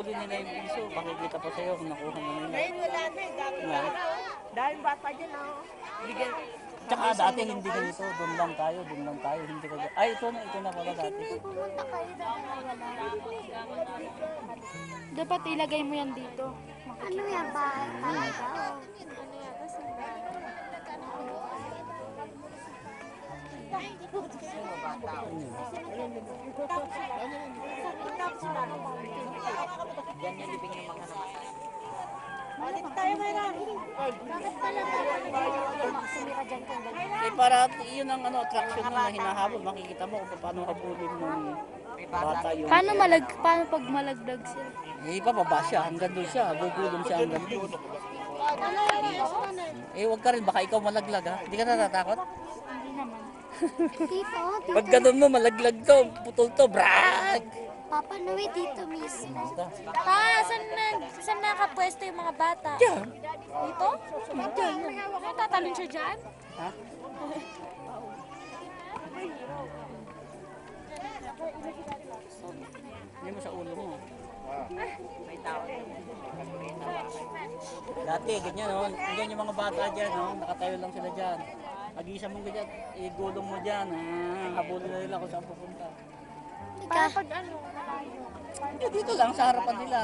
habulin nila yung piso. Pakikita pa sa'yo kung nakuha mo nila. Ngayon wala na eh. Dapat Nga. dahil bata dyan oh. Bigyan. Tsaka dati hindi ganito, doon lang tayo, hindi ka... Ay, ito na pala dati. Pumunta kayo dapat ilagay mo yan dito. Ano yan? Bahay talaga? Ano yan? Yan yung libing yung mga namatay. Balik tayo Mayra. Bakit pala sumira dyan kung ganyan? Eh, para yun ang attraction mo na hinahabol. Makikita mo kung paano habulin ng bata yun. Paano pag malagdag sila? Eh, pababa siya, hanggang doon siya. Gugulong siya hanggang doon. Eh, wag ka rin, baka ikaw malaglag ha. Hindi ka natatakot? Hindi naman. Tito, Pag ganun mo, malaglag to, putol to, brag! Papa Noe dito mismo. Pa, saan nakapwesto yung mga bata? Diyan. Dito? Diyan. Kaya tatalon siya dyan? Ha? Hindi mo sa ulo mo. May tao. Dati, ganyan o. Ganyan yung mga bata dyan o. Nakatayo lang sila dyan. Pag-isa mong ganyan, igulong mo dyan. Habulin na nila kung saan pupunta. Para pag ano, malayo. Dito lang, sa harapan nila.